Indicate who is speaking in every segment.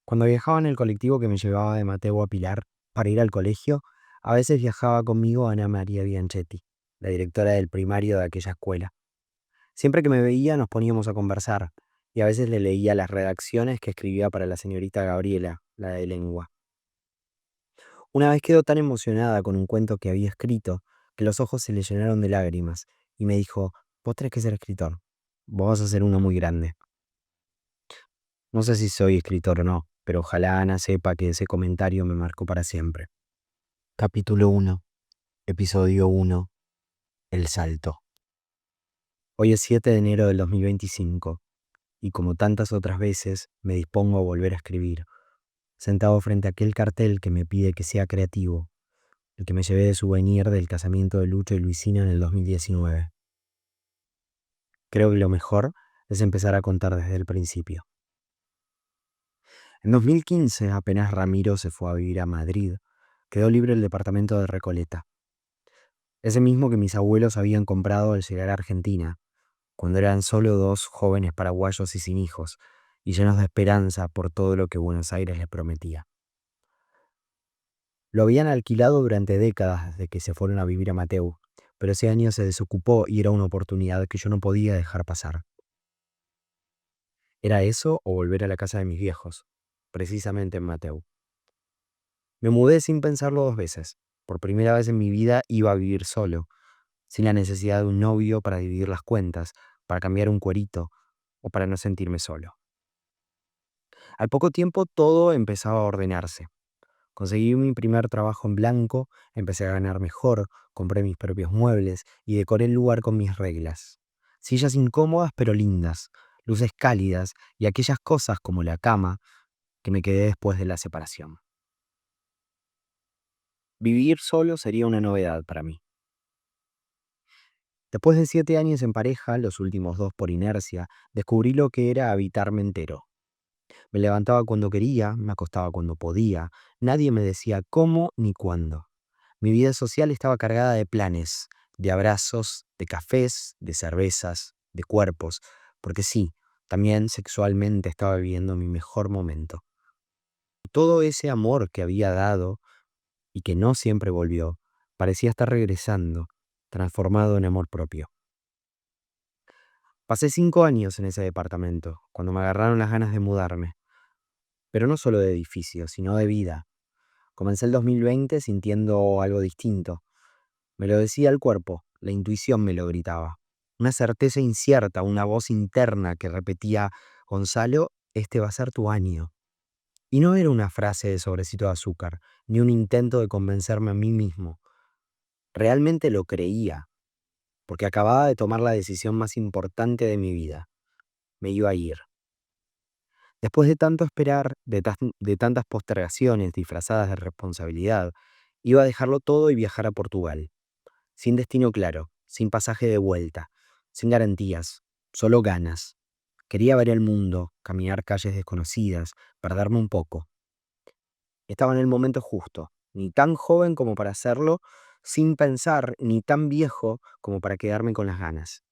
Speaker 1: Cuando viajaba en el colectivo que me llevaba de Mateo a Pilar para ir al colegio, a veces viajaba conmigo Ana María Bianchetti, la directora del primario de aquella escuela. Siempre que me veía nos poníamos a conversar y a veces le leía las redacciones que escribía para la señorita Gabriela, la de lengua. Una vez quedó tan emocionada con un cuento que había escrito que los ojos se le llenaron de lágrimas y me dijo: "Vos tenés que ser escritor, vos vas a ser uno muy grande". No sé si soy escritor o no, pero ojalá Ana sepa que ese comentario me marcó para siempre. Capítulo 1, Episodio 1, El Salto. Hoy es 7 de enero del 2025 y como tantas otras veces me dispongo a volver a escribir, sentado frente a aquel cartel que me pide que sea creativo, el que me llevé de souvenir del casamiento de Lucho y Luisina en el 2019. Creo que lo mejor es empezar a contar desde el principio. En 2015, apenas Ramiro se fue a vivir a Madrid, quedó libre el departamento de Recoleta, ese mismo que mis abuelos habían comprado al llegar a Argentina, cuando eran solo dos jóvenes paraguayos y sin hijos, y llenos de esperanza por todo lo que Buenos Aires les prometía. Lo habían alquilado durante décadas desde que se fueron a vivir a Mateu, pero ese año se desocupó y era una oportunidad que yo no podía dejar pasar. Era eso o volver a la casa de mis viejos, precisamente en Mateu. Me mudé sin pensarlo dos veces. Por primera vez en mi vida iba a vivir solo, sin la necesidad de un novio para dividir las cuentas, para cambiar un cuerito o para no sentirme solo. Al poco tiempo todo empezaba a ordenarse. Conseguí mi primer trabajo en blanco, empecé a ganar mejor, compré mis propios muebles y decoré el lugar con mis reglas. Sillas incómodas pero lindas, luces cálidas y aquellas cosas como la cama que me quedé después de la separación. Vivir solo sería una novedad para mí. Después de 7 años en pareja, los últimos 2 por inercia, descubrí lo que era habitarme entero. Me levantaba cuando quería, me acostaba cuando podía, nadie me decía cómo ni cuándo. Mi vida social estaba cargada de planes, de abrazos, de cafés, de cervezas, de cuerpos, porque sí, también sexualmente estaba viviendo mi mejor momento. Todo ese amor que había dado y que no siempre volvió, parecía estar regresando, transformado en amor propio. Pasé 5 años en ese departamento, cuando me agarraron las ganas de mudarme, pero no solo de edificio, sino de vida. Comencé el 2020 sintiendo algo distinto. Me lo decía el cuerpo, la intuición me lo gritaba. Una certeza incierta, una voz interna que repetía: Gonzalo, este va a ser tu año. Y no era una frase de sobrecito de azúcar, ni un intento de convencerme a mí mismo. Realmente lo creía, porque acababa de tomar la decisión más importante de mi vida. Me iba a ir. Después de tanto esperar, de tantas postergaciones disfrazadas de responsabilidad, iba a dejarlo todo y viajar a Portugal. Sin destino claro, sin pasaje de vuelta, sin garantías, solo ganas. Quería ver el mundo, caminar calles desconocidas, perderme un poco. Estaba en el momento justo, ni tan joven como para hacerlo, sin pensar, ni tan viejo como para quedarme con las ganas.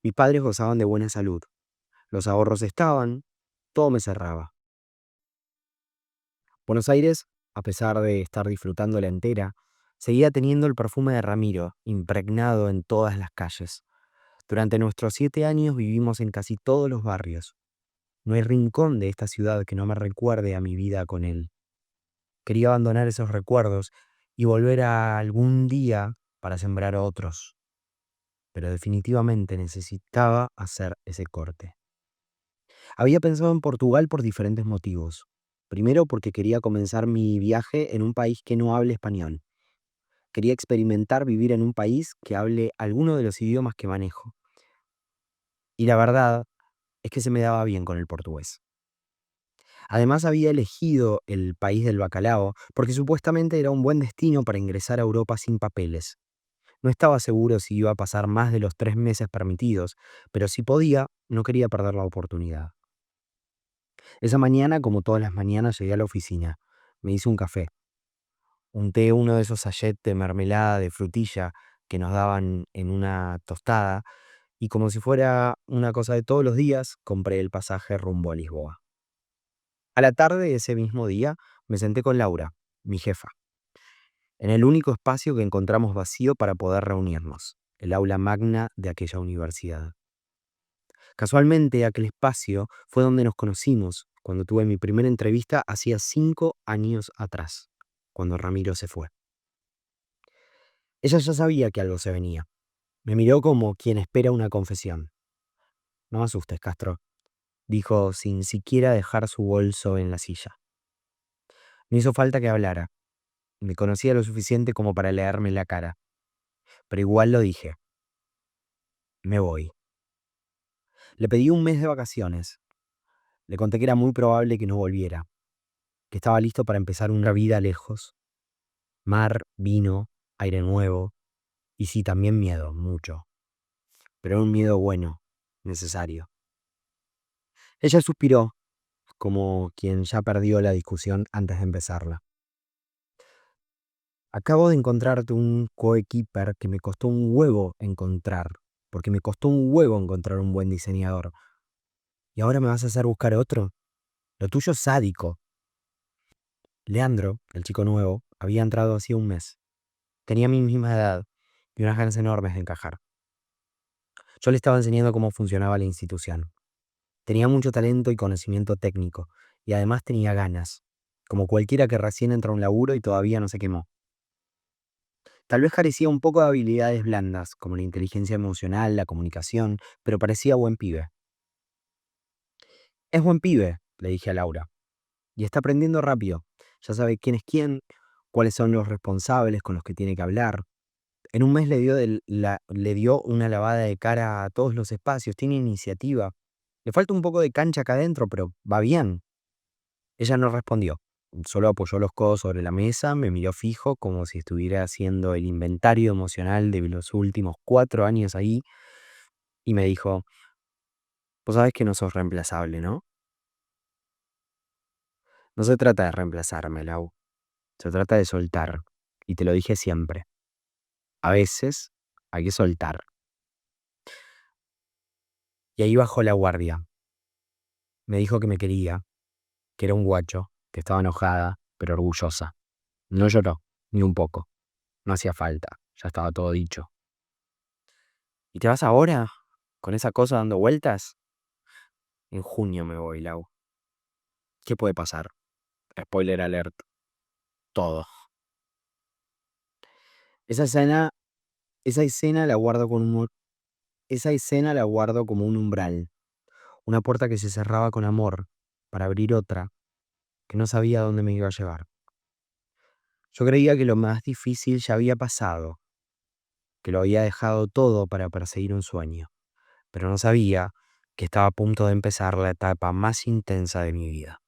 Speaker 1: Mis padres gozaban de buena salud, los ahorros estaban, todo me cerraba. Buenos Aires, a pesar de estar disfrutándola entera, seguía teniendo el perfume de Ramiro, impregnado en todas las calles. Durante nuestros 7 años vivimos en casi todos los barrios. No hay rincón de esta ciudad que no me recuerde a mi vida con él. Quería abandonar esos recuerdos y volver a algún día para sembrar otros, pero definitivamente necesitaba hacer ese corte. Había pensado en Portugal por diferentes motivos. Primero, porque quería comenzar mi viaje en un país que no hable español. Quería experimentar vivir en un país que hable alguno de los idiomas que manejo. Y la verdad es que se me daba bien con el portugués. Además, había elegido el país del bacalao porque supuestamente era un buen destino para ingresar a Europa sin papeles. No estaba seguro si iba a pasar más de los 3 meses permitidos, pero si podía, no quería perder la oportunidad. Esa mañana, como todas las mañanas, llegué a la oficina. Me hice un café. Unté uno de esos sachets de mermelada de frutilla que nos daban en una tostada y, como si fuera una cosa de todos los días, compré el pasaje rumbo a Lisboa. A la tarde de ese mismo día me senté con Laura, mi jefa, en el único espacio que encontramos vacío para poder reunirnos, el aula magna de aquella universidad. Casualmente, aquel espacio fue donde nos conocimos cuando tuve mi primera entrevista hacía 5 años atrás, cuando Ramiro se fue. Ella ya sabía que algo se venía. Me miró como quien espera una confesión. No me asustes, Castro, dijo sin siquiera dejar su bolso en la silla. No hizo falta que hablara. Me conocía lo suficiente como para leerme la cara. Pero igual lo dije. Me voy. Le pedí un mes de vacaciones. Le conté que era muy probable que no volviera, que estaba listo para empezar una vida lejos. Mar, vino, aire nuevo, y sí, también miedo, mucho. Pero era un miedo bueno, necesario. Ella suspiró, como quien ya perdió la discusión antes de empezarla. Acabo de encontrarte un coequiper que me costó un huevo encontrar, porque me costó un huevo encontrar un buen diseñador. ¿Y ahora me vas a hacer buscar otro? Lo tuyo es sádico. Leandro, el chico nuevo, había entrado hacía un mes. Tenía mi misma edad y unas ganas enormes de encajar. Yo le estaba enseñando cómo funcionaba la institución. Tenía mucho talento y conocimiento técnico, y además tenía ganas, como cualquiera que recién entra a un laburo y todavía no se quemó. Tal vez carecía un poco de habilidades blandas, como la inteligencia emocional, la comunicación, pero parecía buen pibe. Es buen pibe, le dije a Laura, y está aprendiendo rápido. Ya sabe quién es quién, cuáles son los responsables con los que tiene que hablar. En un mes le dio una lavada de cara a todos los espacios, tiene iniciativa. Le falta un poco de cancha acá adentro, pero va bien. Ella no respondió, solo apoyó los codos sobre la mesa, me miró fijo como si estuviera haciendo el inventario emocional de los últimos 4 años ahí y me dijo, vos sabés que no sos reemplazable, ¿no? No se trata de reemplazarme, Lau, se trata de soltar, y te lo dije siempre. A veces hay que soltar. Y ahí bajó la guardia. Me dijo que me quería, que era un guacho, que estaba enojada, pero orgullosa. No lloró, ni un poco. No hacía falta, ya estaba todo dicho. ¿Y te vas ahora? ¿Con esa cosa dando vueltas? En junio me voy, Lau. ¿Qué puede pasar? Spoiler alert. Todo. Esa escena, esa escena la guardo con un, esa escena la guardo como un umbral. Una puerta que se cerraba con amor para abrir otra que no sabía dónde me iba a llevar. Yo creía que lo más difícil ya había pasado, que lo había dejado todo para perseguir un sueño, pero no sabía que estaba a punto de empezar la etapa más intensa de mi vida.